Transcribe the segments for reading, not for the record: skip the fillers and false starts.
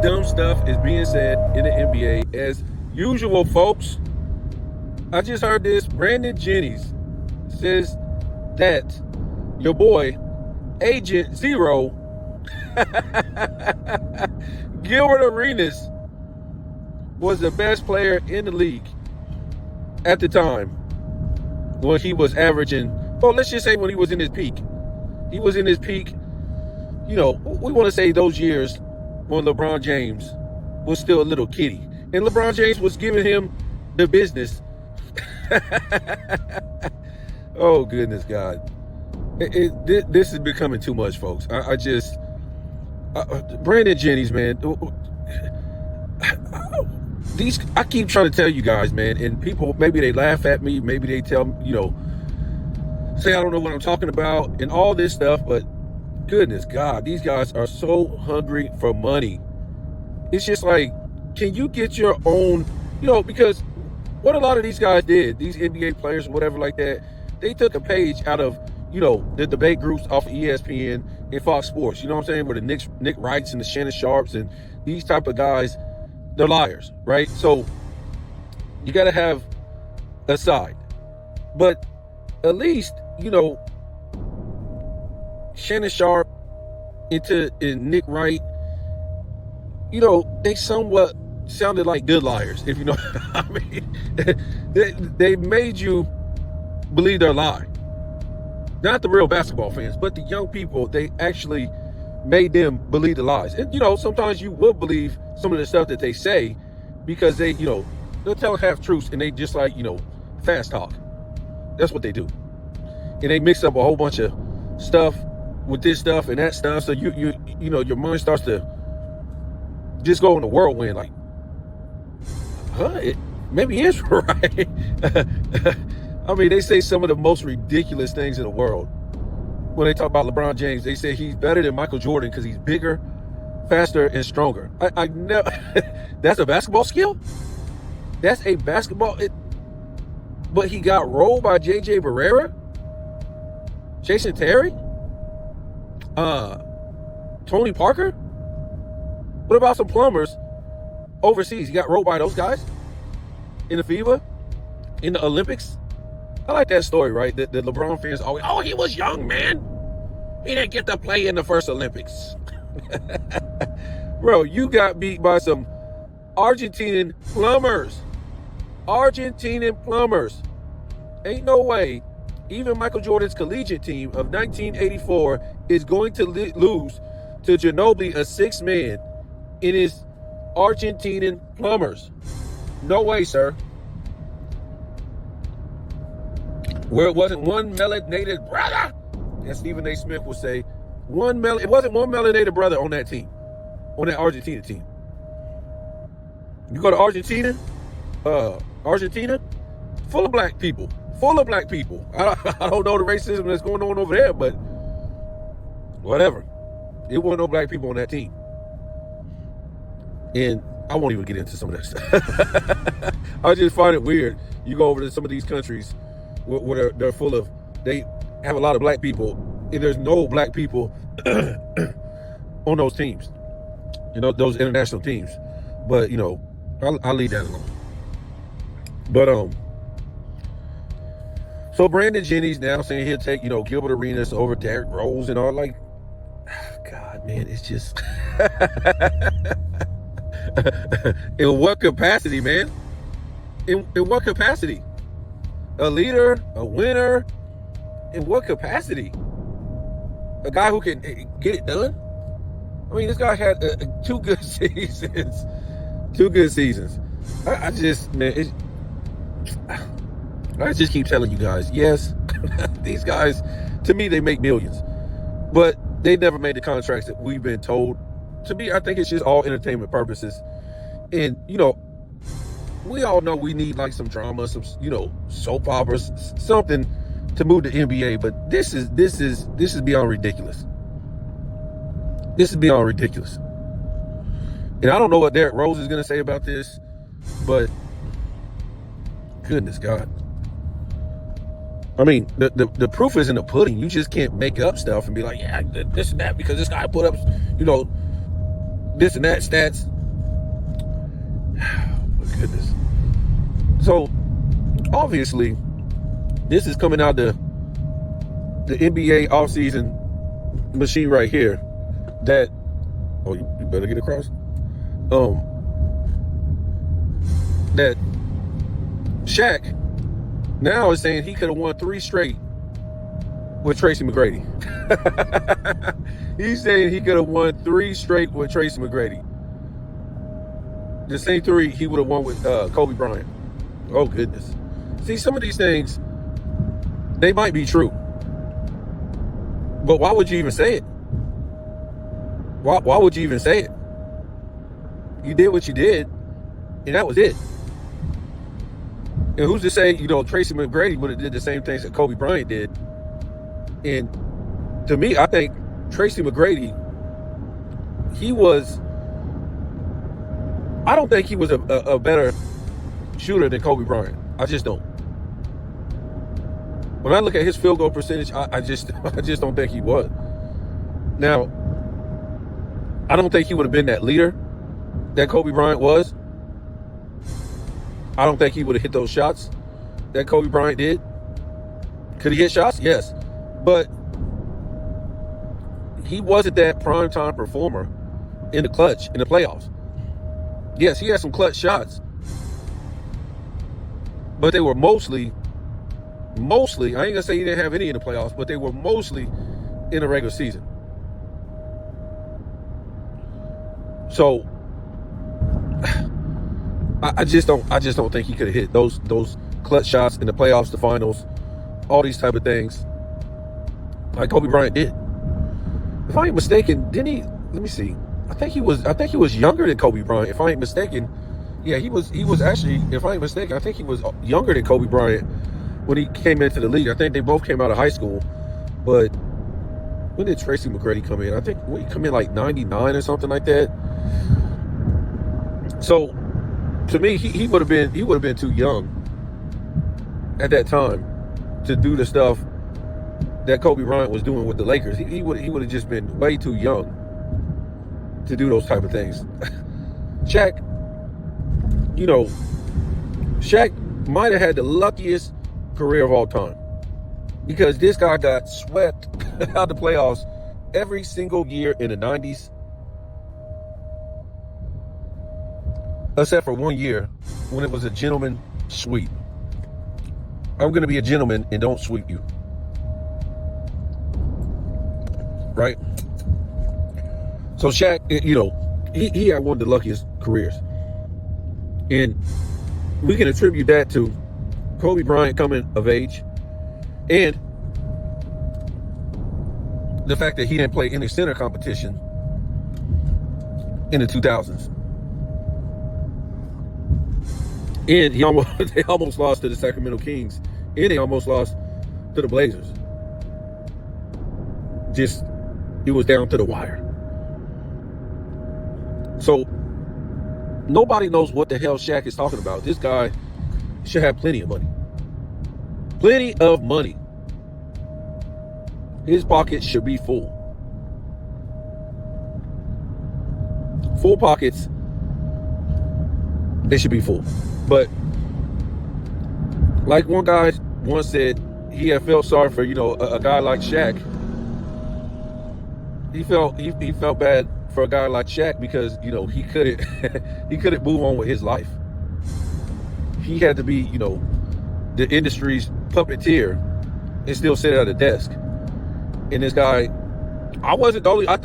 dumb stuff is being said in the NBA as usual, folks. I just heard this. Brandon Jennings says that your boy, Agent Zero, Gilbert Arenas, was the best player in the league at the time when he was averaging, well, let's just say when he was in his peak. He was in his peak, we want to say those years when LeBron James was still a little kitty. And LeBron James was giving him the business. Oh, goodness, God. This is becoming too much, folks. Brandon Jennings, man. I keep trying to tell you guys, man, and people, maybe they laugh at me, maybe they tell me, say I don't know what I'm talking about and all this stuff, but goodness God, these guys are so hungry for money. It's just like, can you get your own, because what a lot of these guys did, these NBA players, whatever like that, they took a page out of, the debate groups off of ESPN and Fox Sports, you know what I'm saying, where the Nick Wrights and the Shannon Sharps and these type of guys, they're liars, right? So you got to have a side. But at least, Shannon Sharp and Nick Wright, they somewhat sounded like good liars, if you know what I mean. They made you believe their lie. Not the real basketball fans, but the young people, they actually made them believe the lies. And, sometimes you will believe some of the stuff that they say because they, they'll tell half truths and they just like, fast talk. That's what they do. And they mix up a whole bunch of stuff with this stuff and that stuff. So your mind starts to just go in a whirlwind like, maybe he is right. I mean, they say some of the most ridiculous things in the world. When they talk about LeBron James, they say he's better than Michael Jordan because he's bigger, faster, and stronger. I never. That's a basketball skill? That's a basketball. But he got rolled by J.J. Barrera, Jason Terry, Tony Parker. What about some plumbers overseas? He got rolled by those guys in the FIBA, in the Olympics. I like that story, right? The LeBron fans always, he was young, man. He didn't get to play in the first Olympics. Bro, you got beat by some Argentinian plumbers. Ain't no way even Michael Jordan's collegiate team of 1984 is going to lose to Ginobili, a sixth man, in his Argentinian plumbers. No way, sir. Where it wasn't one melanated brother, as Stephen A. Smith would say, it wasn't one melanated brother on that team, on that Argentina team. You go to Argentina, full of black people. I don't know the racism that's going on over there, but whatever. It wasn't no black people on that team. And I won't even get into some of that stuff. I just find it weird. You go over to some of these countries where they're full of, they have a lot of black people, and there's no black people on those teams, those international teams. But, I'll leave that alone. But, so Brandon Jennings now saying he'll take, Gilbert Arenas over Derrick Rose and all, like, God, man, it's just, in what capacity, man? In what capacity? A leader, a winner, in what capacity? A guy who can get it done? I mean, this guy had two good seasons. I just keep telling you guys, yes, these guys, to me, they make millions. But they never made the contracts that we've been told. To me, I think it's just all entertainment purposes. And, we all know we need like some drama, some, soap operas, something to move the NBA. But this is beyond ridiculous. This is beyond ridiculous. And I don't know what Derrick Rose is going to say about this, but goodness God. I mean, the proof is in the pudding. You just can't make up stuff and be like, yeah, this and that, because this guy put up, this and that stats. goodness. So obviously, this is coming out the NBA offseason machine right here. That you better get across. That Shaq now is saying he could have won 3 straight with Tracy McGrady. He's saying he could have won 3 straight with Tracy McGrady. The same 3 he would have won with Kobe Bryant. Oh goodness. See, some of these things, they might be true. But why would you even say it? Why would you even say it? You did what you did, and that was it. And who's to say, Tracy McGrady would have did the same things that Kobe Bryant did? And to me, I think Tracy McGrady, I don't think he was a better shooter than Kobe Bryant. I just don't. When I look at his field goal percentage, I just don't think he was. Now, I don't think he would have been that leader that Kobe Bryant was. I don't think he would have hit those shots that Kobe Bryant did. Could he hit shots? Yes. But he wasn't that primetime performer in the clutch, in the playoffs. Yes, he had some clutch shots. But they were mostly, I ain't gonna say he didn't have any in the playoffs, but they were mostly in the regular season. So I just don't think he could have hit those clutch shots in the playoffs, the finals, all these type of things like Kobe Bryant did. If I ain't mistaken, didn't he? Let me see. I think he was younger than Kobe Bryant. If I ain't mistaken, yeah, he was actually. If I ain't mistaken, I think he was younger than Kobe Bryant when he came into the league. I think they both came out of high school. But when did Tracy McGrady come in? I think he come in like 99 or something like that. So to me, he would have been too young at that time to do the stuff that Kobe Bryant was doing with the Lakers. He would have just been way too young to do those type of things. Shaq, Shaq might have had the luckiest career of all time, because this guy got swept out of the playoffs every single year in the 90s, except for 1 year when it was a gentleman sweep. I'm going to be a gentleman and don't sweep you. Right? So Shaq, he had one of the luckiest careers. And we can attribute that to Kobe Bryant coming of age and the fact that he didn't play any center competition in the 2000s. And they almost lost to the Sacramento Kings, and they almost lost to the Blazers. It was down to the wire. So nobody knows what the hell Shaq is talking about. This guy should have plenty of money. Plenty of money. His pockets should be full. Full pockets. They should be full. But like one guy once said, he had felt sorry for, a guy like Shaq. He felt bad for a guy like Shaq because, he couldn't move on with his life. He had to be, the industry's puppeteer and still sit at a desk. And this guy, I wasn't the only, I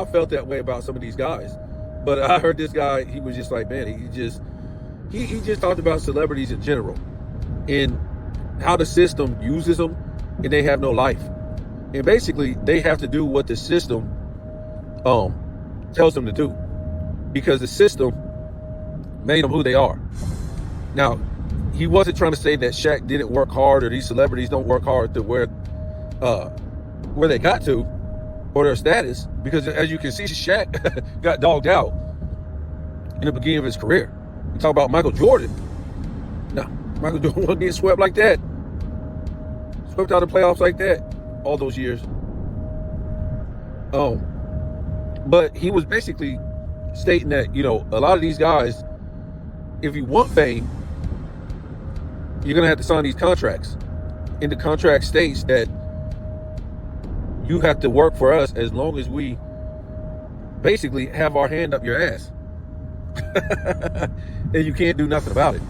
felt that way about some of these guys. But I heard this guy, he was just like, man, he just talked about celebrities in general and how the system uses them and they have no life. And basically, they have to do what the system tells them to do, because the system made them who they are. Now, he wasn't trying to say that Shaq didn't work hard or these celebrities don't work hard to where they got to or their status, because as you can see, Shaq got dogged out in the beginning of his career. You talk about Michael Jordan. No, Michael Jordan wasn't getting swept like that. Swept out of the playoffs like that all those years. But he was basically stating that, a lot of these guys, if you want fame, you're gonna have to sign these contracts. And the contract states that you have to work for us as long as we basically have our hand up your ass. And you can't do nothing about it.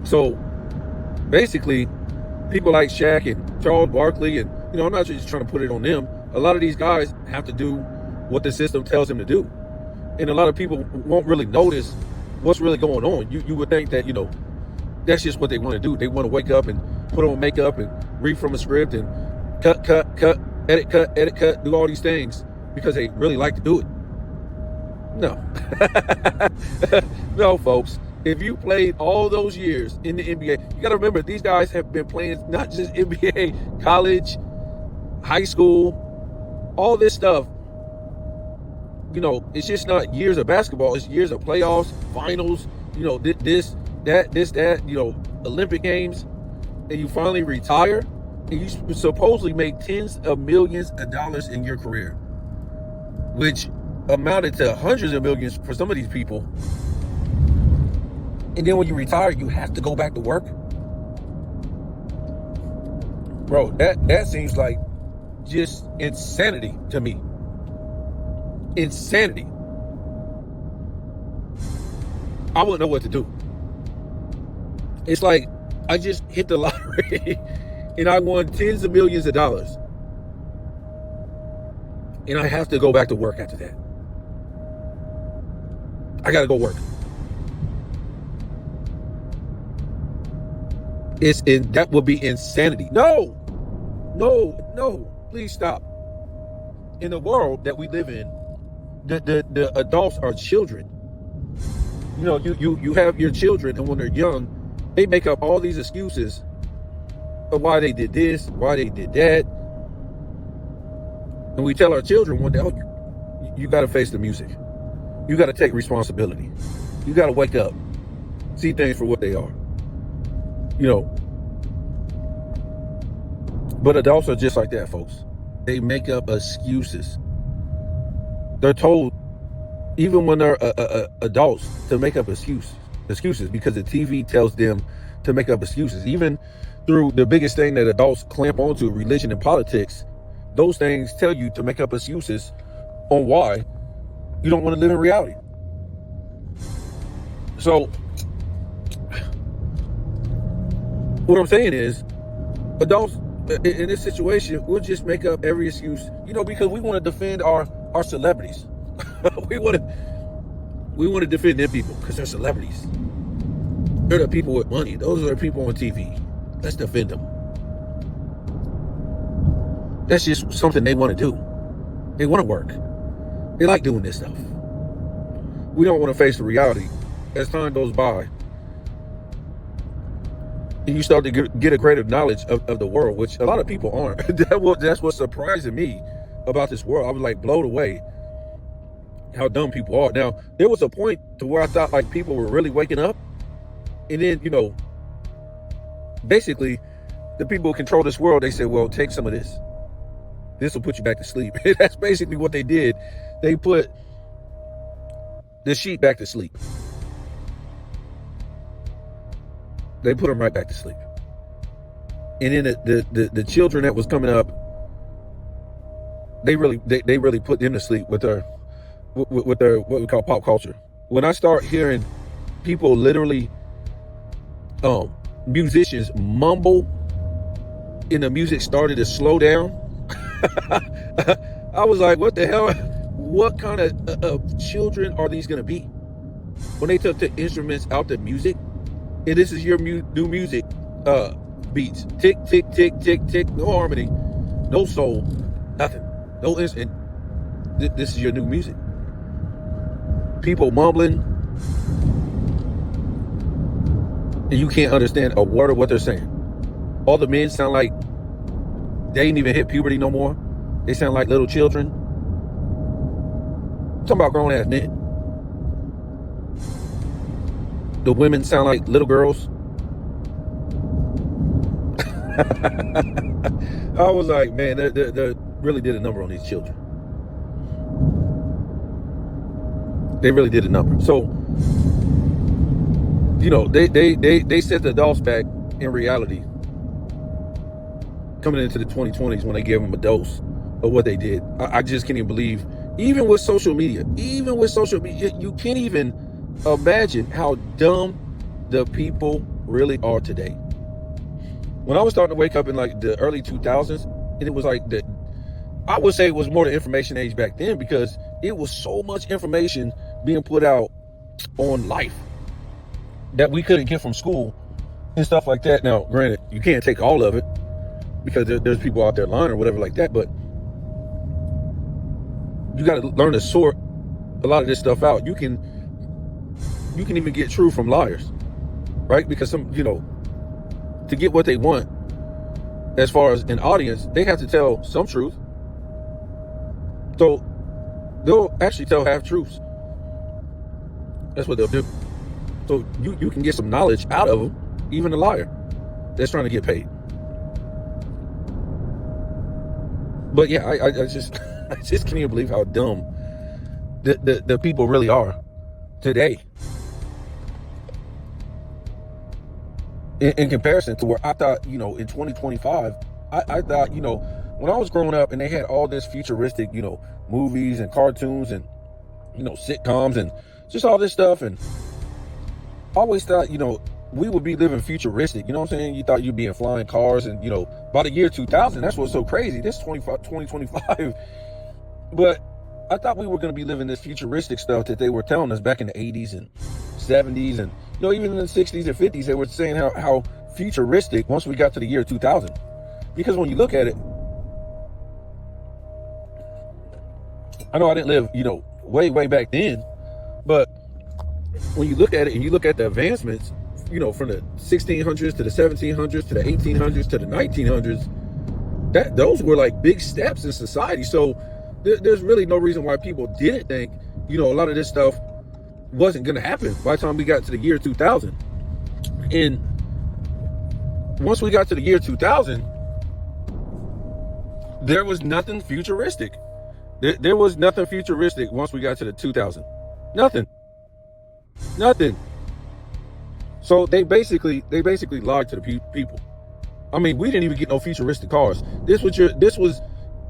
So basically, people like Shaq and Charles Barkley, and I'm not just trying to put it on them. A lot of these guys have to do what the system tells them to do. And a lot of people won't really notice what's really going on. You would think that, that's just what they want to do. They want to wake up and put on makeup and read from a script and cut, edit, do all these things because they really like to do it. No. No, folks. If you played all those years in the NBA, you got to remember, these guys have been playing not just NBA, college, high school, all this stuff. It's just not years of basketball. It's years of playoffs, finals, this, that, Olympic Games. And you finally retire, and you supposedly make tens of millions of dollars in your career, which amounted to hundreds of millions for some of these people. And then when you retire, you have to go back to work. Bro, that seems like just insanity to me. Insanity. I wouldn't know what to do. It's like I just hit the lottery and I won tens of millions of dollars. And I have to go back to work after that. I got to go work. That would be insanity. No, please stop. In the world that we live in, the adults are children. You have your children, and when they're young, they make up all these excuses of why they did this, why they did that. And we tell our children one day, oh, you got to face the music. You got to take responsibility. You got to wake up, see things for what they are. But adults are just like that, folks. They make up excuses. They're told, even when they're adults, to make up excuses because the TV tells them to make up excuses. Even through the biggest thing that adults clamp onto, religion and politics, those things tell you to make up excuses on why you don't want to live in reality. So what I'm saying is, adults in this situation will just make up every excuse, because we want to defend our celebrities. we want to defend them people because they're celebrities. They're the people with money. Those are the people on TV. Let's defend them. That's just something they want to do. They want to work. They like doing this stuff. We don't want to face the reality. As time goes by, and you start to get a greater knowledge of the world, which a lot of people aren't. That's what's surprising me about this world. I was like blown away how dumb people are. Now, there was a point to where I thought like people were really waking up. And then, basically the people who control this world, they said, well, take some of this. This will put you back to sleep. That's basically what they did. They put the sheep back to sleep. They put them right back to sleep. And then the children that was coming up, they really put them to sleep with their what we call pop culture. When I start hearing people literally, musicians mumble, and the music started to slow down, I was like, what the hell? What kind of children are these going to be? When they took the instruments out the music, and this is your new music beats. Tick, tick, tick, tick, tick. No harmony, no soul, nothing. No instant. This is your new music. People mumbling, and you can't understand a word of what they're saying. All the men sound like they ain't even hit puberty no more. They sound like little children. I'm talking about grown ass men. The women sound like little girls. I was like, man, they really did a number on these children. They really did a number. So, you know, they set the adults back in reality coming into the 2020s when they gave them a dose of what they did. I just can't even believe, even with social media, you can't even imagine how dumb the people really are today. When I was starting to wake up in like the early 2000s, and it was like the, I would say it was more the information age back then, because it was so much information being put out on life that we couldn't get from school and stuff like that. Now, granted, you can't take all of it because there's people out there lying or whatever like that, but you got to learn to sort a lot of this stuff out. You can even get true from liars, right? Because some, you know, to get what they want as far as an audience, they have to tell some truth. So they'll actually tell half truths. That's what they'll do. So you can get some knowledge out of them, even a liar that's trying to get paid. But yeah, I just I just can't even believe how dumb the people really are today. In comparison to where I thought, you know, in 2025, I thought, you know, when I was growing up and they had all this futuristic, you know, movies and cartoons and, you know, sitcoms and just all this stuff, and I always thought, you know, we would be living futuristic. You know what I'm saying? You thought you'd be in flying cars, and, you know, by the year 2000, that's what's so crazy. This 2025. But I thought we were going to be living this futuristic stuff that they were telling us back in the 80s and 70s, and, you know, even in the 60s and 50s, they were saying how futuristic once we got to the year 2000. Because when you look at it, I know I didn't live, you know, way back then, but when you look at it and you look at the advancements, you know, from the 1600s to the 1700s to the 1800s to the 1900s, that those were like big steps in society. So there's really no reason why people didn't think, you know, a lot of this stuff wasn't going to happen by the time we got to the year 2000. And once we got to the year 2000, there was nothing futuristic. There was nothing futuristic once we got to the 2000. Nothing. So they basically lied to the people. I mean, we didn't even get no futuristic cars. This was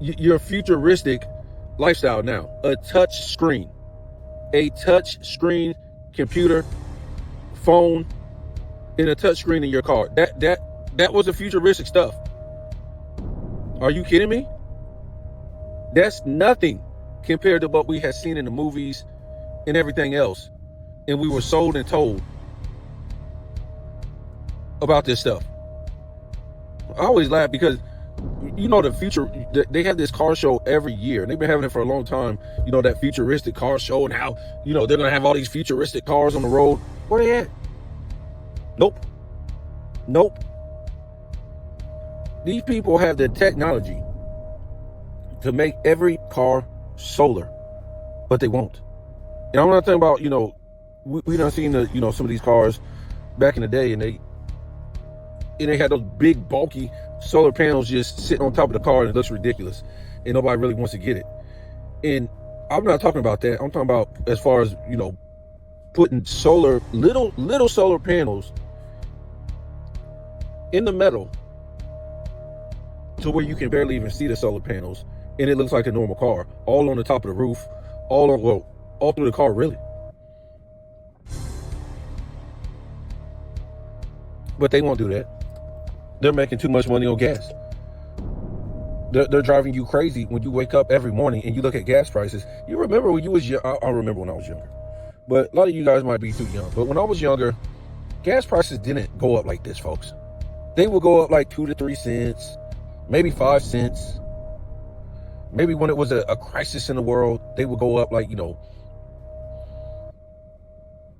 your futuristic lifestyle now. A touch screen computer, phone, and a touch screen in your car. That was the futuristic stuff. Are you kidding me? That's nothing compared to what we had seen in the movies and everything else. And we were sold and told about this stuff. I always laugh because, you know, the future, they have this car show every year, and they've been having it for a long time. You know, that futuristic car show, and how, you know, they're going to have all these futuristic cars on the road. Where they at? Nope. These people have the technology to make every car solar, but they won't. And I'm not talking about, you know, we done seen the, you know, some of these cars back in the day, and they had those big bulky solar panels just sitting on top of the car, and it looks ridiculous, and nobody really wants to get it. And I'm not talking about that. I'm talking about as far as, you know, putting solar, little solar panels in the metal to where you can barely even see the solar panels, and it looks like a normal car, all on the top of the roof, all through the car, really. But they won't do that. They're making too much money on gas. They're driving you crazy when you wake up every morning and you look at gas prices. You remember when you was young? I remember when I was younger, but a lot of you guys might be too young. But when I was younger, gas prices didn't go up like this, folks. They would go up like 2 to 3 cents, maybe 5 cents. Maybe when it was a crisis in the world, they would go up like, you know,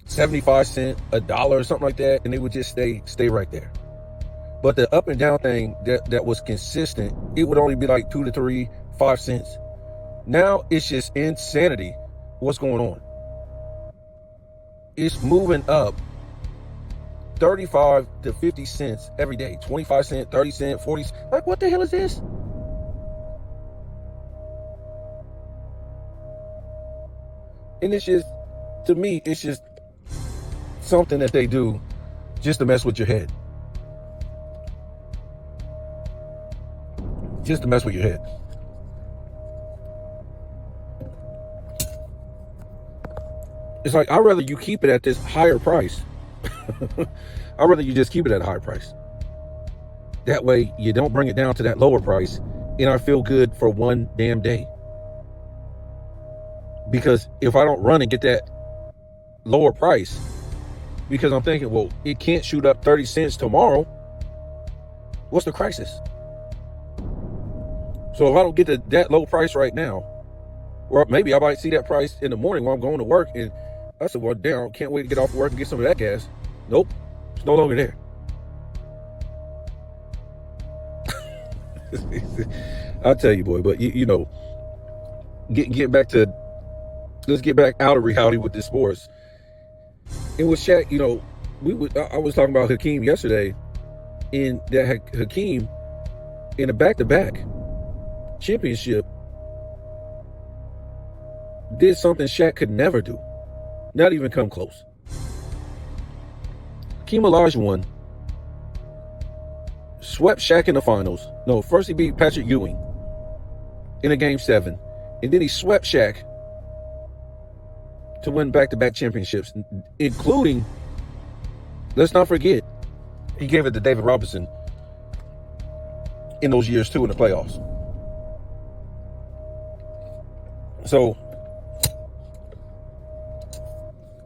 75 cents, $1, something like that, and they would just stay right there. But the up and down thing that was consistent, it would only be like 2 to 3, 5 cents. Now it's just insanity what's going on. It's moving up 35 to 50 cents every day. 25 cents, 30 cents, 40 cents. Like, what the hell is this? And it's just, to me, it's just something that they do just to mess with your head. Just to mess with your head. It's like, I'd rather you keep it at this higher price. I'd rather you just keep it at a higher price. That way, you don't bring it down to that lower price, and I feel good for one damn day. Because if I don't run and get that lower price, because I'm thinking, well, it can't shoot up 30 cents tomorrow, what's the crisis? So if I don't get that low price right now, or maybe I might see that price in the morning while I'm going to work, and I said, well, damn, can't wait to get off work and get some of that gas. Nope, it's no longer there. I'll tell you, boy, but you know, get back to, let's get back out of reality with this sports. And with Shaq, you know, I was talking about Hakeem yesterday, and that Hakeem in a back-to-back championship did something Shaq could never do, not even come close. Hakeem Olajuwon swept Shaq in the finals. No, first he beat Patrick Ewing in a game 7, and then he swept Shaq to win back-to-back championships, including, let's not forget, he gave it to David Robinson in those years too in the playoffs. So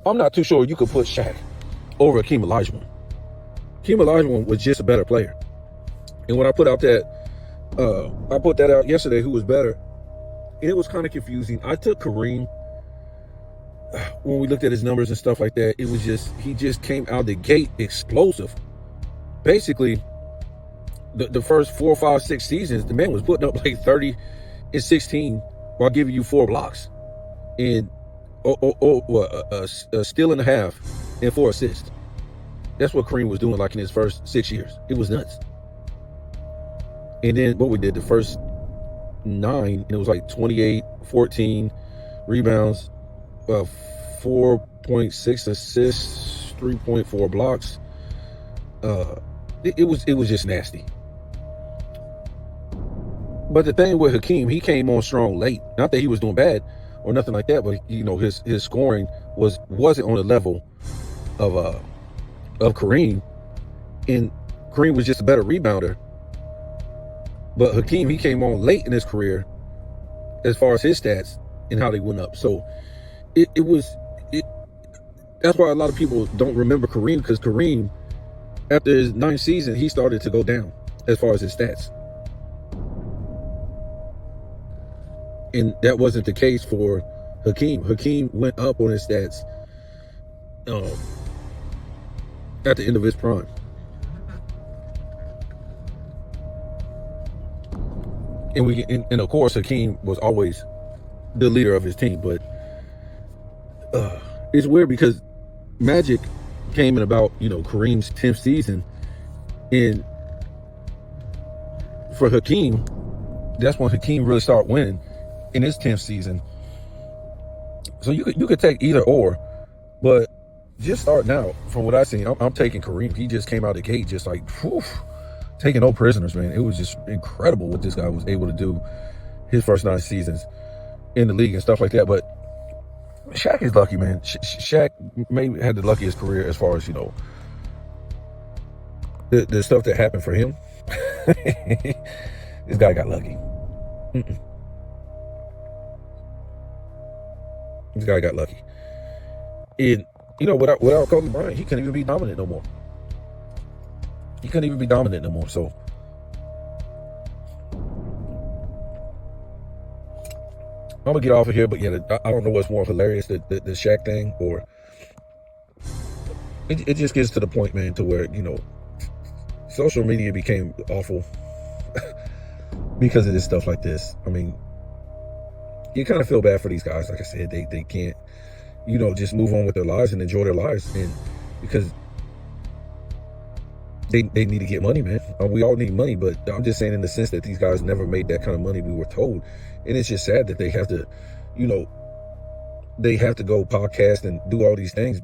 I'm not too sure you could put Shaq over Hakeem Olajuwon. Hakeem Olajuwon was just a better player. And when I put out that, I put that out yesterday, who was better, and it was kind of confusing. I took Kareem. When we looked at his numbers and stuff like that, it was just, he just came out the gate explosive. Basically, the first 4, 5, 6 seasons, the man was putting up like 30 and 16 while giving you 4 blocks and a steal and a half and 4 assists. That's what Kareem was doing like in his first 6 years. It was nuts. And then what we did, the first 9, and it was like 28, 14 rebounds, 4.6 assists, 3.4 blocks. It was just nasty. But the thing with Hakeem, he came on strong late. Not that he was doing bad or nothing like that, but you know, his scoring wasn't on the level of Kareem. And Kareem was just a better rebounder. But Hakeem, he came on late in his career as far as his stats and how they went up. So that's why a lot of people don't remember Kareem, because Kareem, after his 9th season, he started to go down as far as his stats. And that wasn't the case for Hakeem. Hakeem went up on his stats at the end of his prime. And of course, Hakeem was always the leader of his team. But it's weird because Magic came in about, you know, Kareem's 10th season, and for Hakeem, that's when Hakeem really started winning in his 10th season. So you could take either or, but just starting out, from what I seen, I'm taking Kareem. He just came out the gate just like, whew, taking no prisoners, man. It was just incredible what this guy was able to do his first 9 seasons in the league and stuff like that. But Shaq is lucky, man. Shaq maybe had the luckiest career as far as, you know, the stuff that happened for him. This guy got lucky. This guy got lucky. And, you know, without Kobe Bryant, he couldn't even be dominant no more. He couldn't even be dominant no more. So I'm gonna get off of here, but yeah, I don't know what's more hilarious, the Shaq thing, or it just gets to the point, man, to where, you know, social media became awful because of this stuff like this. I mean, you kind of feel bad for these guys. Like I said, they can't, you know, just move on with their lives and enjoy their lives, and because they need to get money, man. We all need money, but I'm just saying in the sense that these guys never made that kind of money, we were told. And it's just sad that they have to, you know, they have to go podcast and do all these things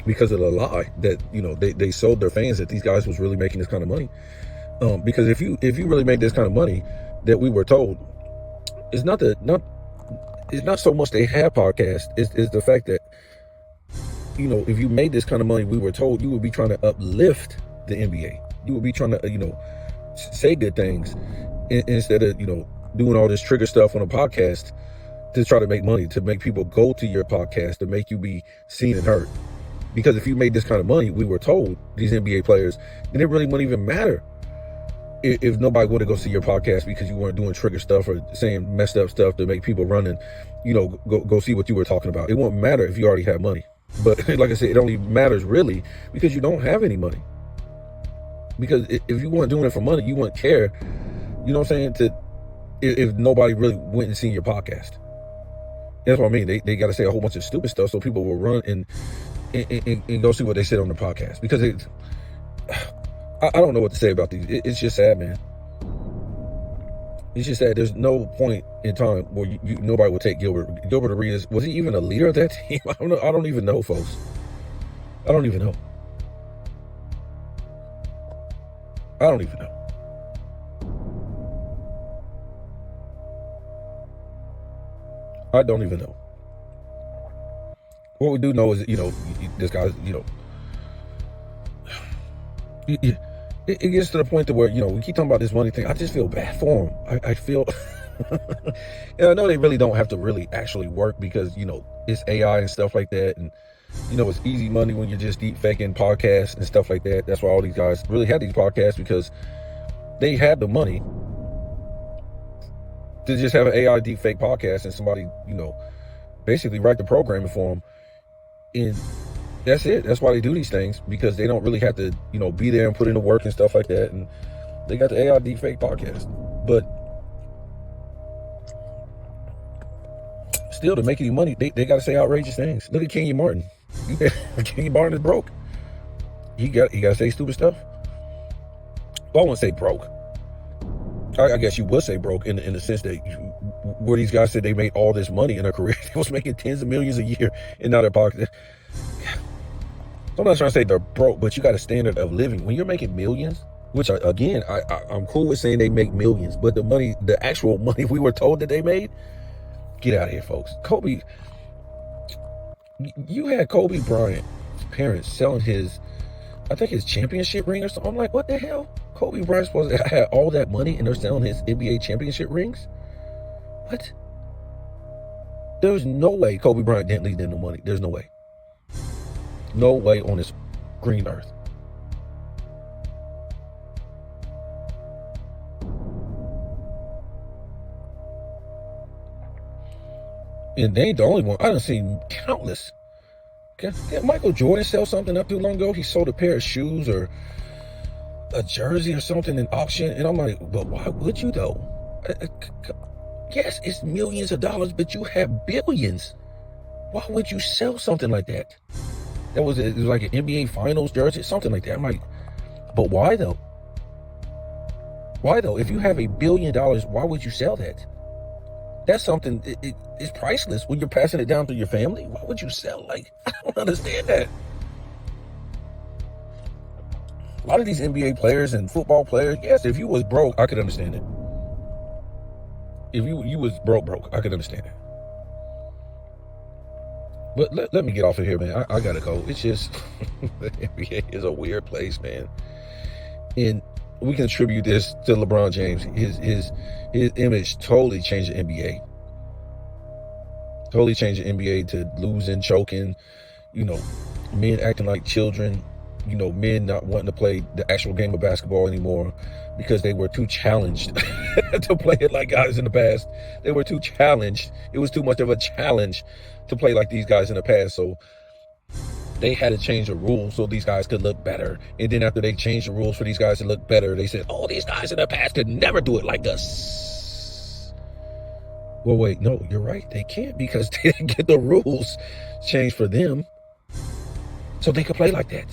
because of the lie that, you know, they sold their fans that these guys was really making this kind of money. Because if you really made this kind of money that we were told, it's not so much they have podcasts, it's the fact that, you know, if you made this kind of money, we were told, you would be trying to uplift the NBA. You would be trying to, you know, say good things instead of, you know, doing all this trigger stuff on a podcast to try to make money, to make people go to your podcast, to make you be seen and heard. Because if you made this kind of money, we were told, these NBA players, then it really wouldn't even matter if nobody would go see your podcast because you weren't doing trigger stuff or saying messed up stuff to make people run and, you know, go see what you were talking about. It won't matter if you already have money. But like I said, it only matters really because you don't have any money. Because if you weren't doing it for money, you wouldn't care, you know what I'm saying, if nobody really went and seen your podcast. That's what I mean. They got to say a whole bunch of stupid stuff so people will run and go see what they said on the podcast. Because I don't know what to say about these. It's just sad, man. It's just sad. There's no point in time where nobody would take Gilbert. Gilbert Arenas, was he even a leader of that team? I don't know. I don't even know, folks. I don't even know. I don't even know. I don't even know. What we do know is, you know, this guy's, you know, it gets to the point to where, you know, we keep talking about this money thing. I just feel bad for him. I feel, and I know they really don't have to really actually work because, you know, it's AI and stuff like that. And, you know, it's easy money when you're just deep faking podcasts and stuff like that. That's why all these guys really had these podcasts, because they had the money to just have an AI deep fake podcast and somebody, you know, basically write the programming for them. And that's it. That's why they do these things, because they don't really have to, you know, be there and put in the work and stuff like that. And they got the AI deep fake podcast. But still, to make any money, they got to say outrageous things. Look at Kenyon Martin. Kenyon Martin is broke. He got to say stupid stuff. Well, I wouldn't say broke. I guess you would say broke in the sense that where these guys said they made all this money in their career. They was making tens of millions a year and now they're pocket. I'm not trying to say they're broke, but you got a standard of living. When you're making millions, which again, I'm cool with saying they make millions, but the money, the actual money we were told that they made, get out of here, folks. Kobe, you had Kobe Bryant's parents selling his, I think his championship ring or something. I'm like, what the hell? Kobe Bryant's supposed to have all that money and they're selling his NBA championship rings? What? There's no way Kobe Bryant didn't leave them no money. There's no way. No way on this green earth. And they ain't the only one. I done seen countless. Did Michael Jordan sell something not too long ago? He sold a pair of shoes or a jersey or something in auction. And I'm like, but why would you though? Yes, it's millions of dollars, but you have billions. Why would you sell something like that? It was like an NBA Finals jersey, something like that. I'm like, but why though? Why though? If you have $1 billion, why would you sell that? That's something, it's priceless when you're passing it down to your family. Why would you sell? Like, I don't understand that. A lot of these NBA players and football players, yes, if you was broke, I could understand it. If you was broke, I could understand it. But let me get off of here, man. I gotta go. It's just, the NBA is a weird place, man. And we can attribute this to LeBron James. His image totally changed the NBA. Totally changed the NBA to losing, choking, you know, men acting like children, you know, men not wanting to play the actual game of basketball anymore because they were too challenged to play it like guys in the past. They were too challenged. It was too much of a challenge to play like these guys in the past. So they had to change the rules so these guys could look better. And then after they changed the rules for these guys to look better, they said, oh, these guys in the past could never do it like us. Well, wait, no, you're right. They can't, because they didn't get the rules changed for them so they could play like that.